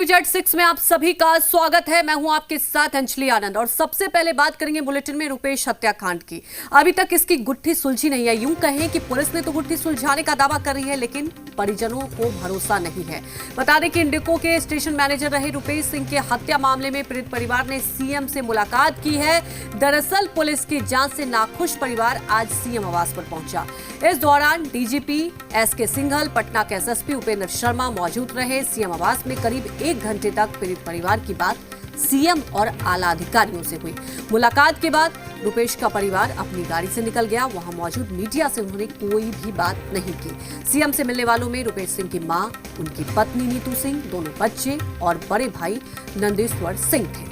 Z6 में आप सभी का स्वागत है। मैं हूं आपके साथ अंजलि आनंद और सबसे पहले बात करेंगे बुलेटिन में रुपेश हत्याकांड की। अभी तक इसकी गुत्थी सुलझी नहीं है। यूं कहें कि पुलिस ने तो गुत्थी सुलझाने का दावा कर रही है, लेकिन परिजनों को भरोसा नहीं है। बता दें कि इंडिको के स्टेशन मैनेजर रहे रुपेश सिंह के हत्या मामले में पीड़ित परिवार ने सीएम से मुलाकात की है। दरअसल पुलिस की जांच से नाखुश परिवार आज सीएम आवास पर पहुंचा। इस दौरान डीजीपी एसके सिंघल, पटना के एसएसपी उपेंद्र शर्मा मौजूद रहे। सीएम आवास में करीब 1 घंटे तक पीड़ित परिवार की बात सीएम और आला अधिकारियों से हुई। मुलाकात के बाद रुपेश का परिवार अपनी गाड़ी से निकल गया। वहां मौजूद मीडिया से उन्होंने कोई भी बात नहीं की। सीएम से मिलने वालों में रुपेश सिंह की मां, उनकी पत्नी नीतू सिंह, दोनों बच्चे और बड़े भाई नंदेश्वर सिंह थे।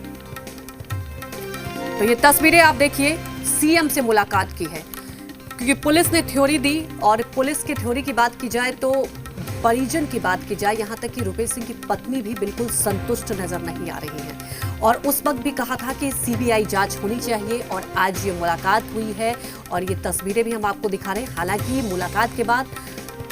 तो ये तस्वीरें आप देखिए, सीएम से मुलाकात की है, क्योंकि पुलिस ने थ्योरी दी और पुलिस की थ्योरी की बात की जाए तो परिजन की बात की जाए, यहां तक कि रुपेश सिंह की पत्नी भी बिल्कुल संतुष्ट नजर नहीं आ रही है और उस वक्त भी कहा था कि सीबीआई जांच होनी चाहिए। और आज ये मुलाकात हुई है और ये तस्वीरें भी हम आपको दिखा रहे हैं। हालांकि मुलाकात के बाद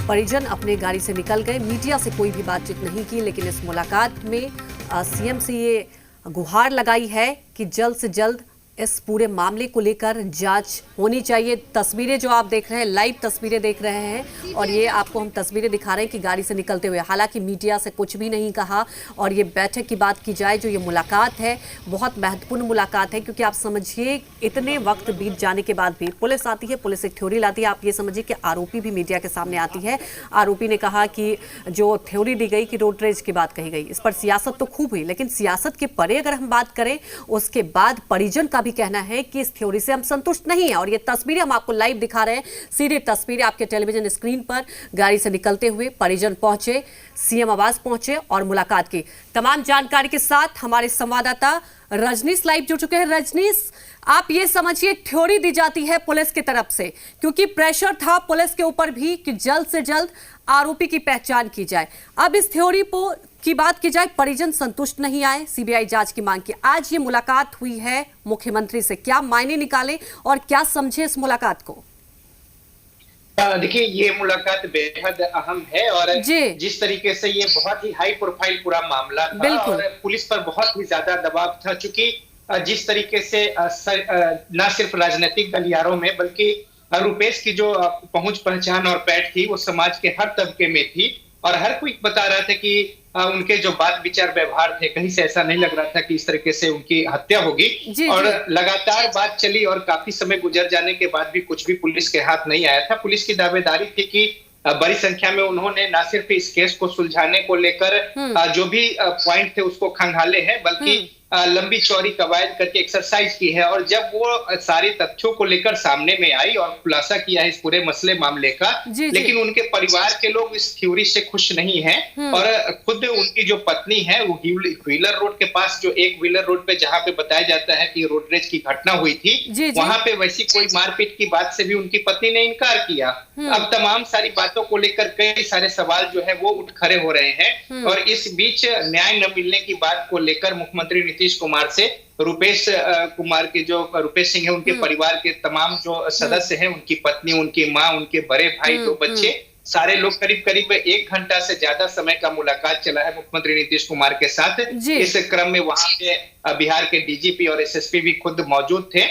परिजन अपने गाड़ी से निकल गए, मीडिया से कोई भी बातचीत नहीं की, लेकिन इस मुलाकात में सीएम से ये गुहार लगाई है कि जल्द से जल्द इस पूरे मामले को लेकर जांच होनी चाहिए। तस्वीरें जो आप देख रहे हैं, लाइव तस्वीरें देख रहे हैं और ये आपको हम तस्वीरें दिखा रहे हैं कि गाड़ी से निकलते हुए। हालांकि मीडिया से कुछ भी नहीं कहा। और ये बैठक की बात की जाए, जो ये मुलाकात है बहुत महत्वपूर्ण मुलाकात है, क्योंकि आप समझिए इतने वक्त बीत जाने के बाद भी पुलिस आती है, पुलिस एक थ्योरी लाती है। आप ये समझिए कि आरोपी भी मीडिया के सामने आती है। आरोपी ने कहा कि जो थ्योरी दी गई कि रोड रेज की बात कही गई, इस पर सियासत तो खूब हुई, लेकिन सियासत के परे अगर हम बात करें, उसके बाद परिजन का भी कहना है कि इस थ्योरी से हम संतुष्ट नहीं है। और ये तस्वीरें हम आपको लाइव दिखा रहे हैं, सीधे तस्वीरें आपके टेलीविजन स्क्रीन पर। गाड़ी से निकलते हुए परिजन पहुंचे, सीएम आवास पहुंचे और मुलाकात की। तमाम जानकारी के साथ हमारे संवाददाता रजनीश लाइव जुड़ चुके हैं। रजनीश, आप ये समझिए थ्योरी दी जाती है पुलिस की तरफ से, क्योंकि प्रेशर था पुलिस के ऊपर भी कि जल्द से जल्द आरोपी की पहचान की जाए। अब इस थ्योरी की बात की जाए, परिजन संतुष्ट नहीं आए, सीबीआई जांच की मांग की। आज ये मुलाकात हुई है मुख्यमंत्री से, क्या मायने निकाले और क्या समझे इस मुलाकात को? देखिए, ये मुलाकात बेहद अहम है और जिस तरीके से ये बहुत ही हाई प्रोफाइल पूरा मामला था और पुलिस पर बहुत ही ज्यादा दबाव था, चूंकि जिस तरीके से न सिर्फ राजनीतिक गलियारों में बल्कि रुपेश की जो पहुंच, पहचान और पैठ थी, वो समाज के हर तबके में थी और हर कोई बता रहा था कि उनके जो बात विचार व्यवहार थे, कहीं से ऐसा नहीं लग रहा था कि इस तरीके से उनकी हत्या होगी। और लगातार बात चली और काफी समय गुजर जाने के बाद भी कुछ भी पुलिस के हाथ नहीं आया था। पुलिस की दावेदारी थी कि बड़ी संख्या में उन्होंने न सिर्फ इस केस को सुलझाने को लेकर जो भी पॉइंट थे उसको खंगाले हैं, बल्कि लंबी चौड़ी कवायद करके एक्सरसाइज की है। और जब वो सारे तथ्यों को लेकर सामने में आई और खुलासा किया है इस पूरे मसले मामले का, लेकिन उनके परिवार के लोग इस थ्योरी से खुश नहीं हैं। और खुद उनकी जो पत्नी है, वो व्हीलर रोड के पास, जो एक व्हीलर रोड पे जहां पे बताया जाता है कि रोड रेज की घटना हुई थी, वहां पे वैसी कोई मारपीट की बात से भी उनकी पत्नी ने इनकार किया। अब तमाम सारी बातों को लेकर कई सारे सवाल जो है वो उठ खड़े हो रहे हैं। और इस बीच न्याय न मिलने की बात को लेकर मुख्यमंत्री नीतीश कुमार से रुपेश कुमार के जो रुपेश सिंह है, उनके परिवार के तमाम जो सदस्य हैं, उनकी पत्नी, उनकी मां, उनके बड़े भाई, 2 बच्चे, सारे लोग करीब 1 घंटा से ज्यादा समय का मुलाकात चला है मुख्यमंत्री नीतीश कुमार के साथ। इस क्रम में वहां पे बिहार के डीजीपी और एसएसपी भी खुद मौजूद थे।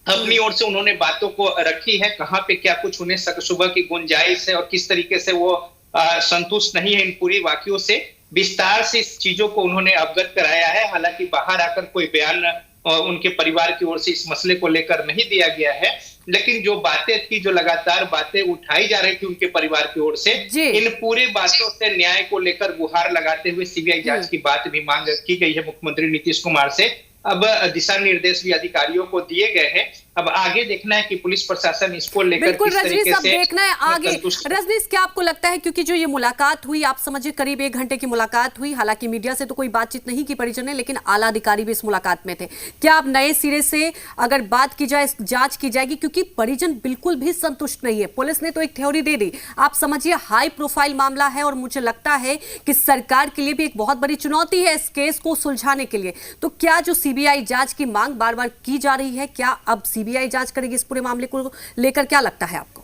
अपनी ओर से उन्होंने बातों को रखी है, कहां पे क्या कुछ उन्हें सुबह की गुंजाइश है और किस तरीके से वो संतुष्ट नहीं है इन पूरी वाकयों से। विस्तार से इस चीजों को उन्होंने अवगत कराया है। हालांकि बाहर आकर कोई बयान उनके परिवार की ओर से इस मसले को लेकर नहीं दिया गया है, लेकिन जो बातें थी, जो लगातार बातें उठाई जा रही थी उनके परिवार की ओर से, इन पूरी बातों से न्याय को लेकर गुहार लगाते हुए सीबीआई जांच की बात भी मांग की गई है मुख्यमंत्री नीतीश कुमार से। अब दिशा निर्देश भी अधिकारियों को दिए गए हैं। अब आगे देखना है कि पुलिस प्रशासन इसको लेकर किस तरीके से देखना है आगे। रजनीश, क्या आपको लगता है, क्योंकि जो ये मुलाकात हुई, आप समझिए करीब 1 घंटे की मुलाकात हुई, हालांकि मीडिया से तो कोई बातचीत नहीं की परिजन ने, लेकिन आला अधिकारी भी इस मुलाकात में थे। क्या अब नए सिरे से अगर बात की जाए, जांच की जाएगी, क्योंकि परिजन बिल्कुल भी संतुष्ट नहीं है। पुलिस ने तो एक थ्योरी दे दी, आप समझिए हाई प्रोफाइल मामला है और मुझे लगता है कि सरकार के लिए भी एक बहुत बड़ी चुनौती है इस केस को सुलझाने के लिए। तो क्या जो सीबीआई जांच की मांग बार बार की जा रही है, क्या अब सीबीआई जांच करेगी इस पूरे मामले को लेकर, क्या लगता है आपको?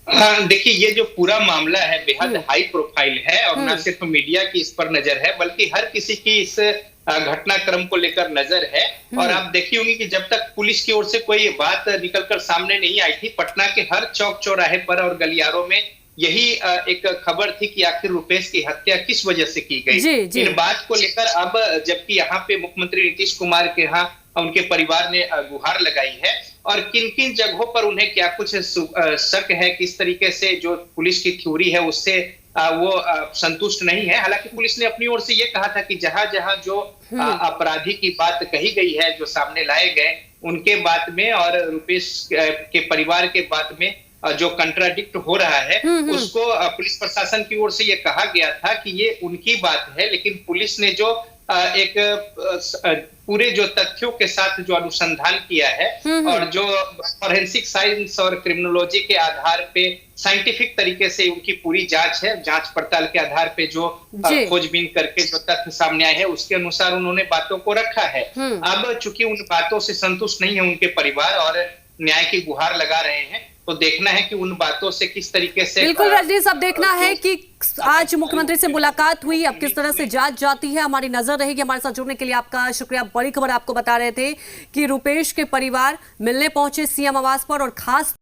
हाँ, देखिए ये जो पूरा मामला है बेहद हाई प्रोफाइल है और न सिर्फ मीडिया की इस पर नजर है बल्कि हर किसी की इस घटनाक्रम को लेकर नजर है। और आप देखी होंगी कि जब तक पुलिस की ओर से कोई बात निकलकर सामने नहीं आई थी, पटना के हर चौक चौराहे पर और गलियारों में यही एक खबर थी कि आखिर रुपेश की हत्या किस वजह से की गई। इन बात को लेकर अब जबकि यहाँ पे मुख्यमंत्री नीतीश कुमार के यहाँ उनके परिवार ने गुहार लगाई है और किन किन जगहों पर उन्हें क्या कुछ शक है, किस तरीके से जो पुलिस की थ्योरी है उससे वो संतुष्ट नहीं है। हालांकि पुलिस ने अपनी ओर से ये कहा था कि जहां जहां जो अपराधी की बात कही गई है, जो सामने लाए गए उनके बात में और रुपेश के परिवार के बात में जो कंट्राडिक्ट हो रहा है उसको पुलिस प्रशासन की ओर से ये कहा गया था कि ये उनकी बात है। लेकिन पुलिस ने जो एक पूरे जो तथ्यों के साथ जो अनुसंधान किया है और जो फॉरेंसिक साइंस और क्रिमिनोलॉजी के आधार पे साइंटिफिक तरीके से उनकी पूरी जांच है, जांच पड़ताल के आधार पे जो खोजबीन करके जो तथ्य सामने आए हैं उसके अनुसार उन्होंने बातों को रखा है। अब चूंकि उन बातों से संतुष्ट नहीं है उनके परिवार और न्याय की गुहार लगा रहे हैं, तो देखना है कि उन बातों से किस तरीके से बिल्कुल रजनीश, अब देखना है कि आज मुख्यमंत्री से मुलाकात हुई, अब किस तरह से जांच जाती है। हमारी नजर रहेगी। हमारे साथ जुड़ने के लिए आपका शुक्रिया। बड़ी खबर आपको बता रहे थे कि रुपेश के परिवार मिलने पहुंचे सीएम आवास पर और खास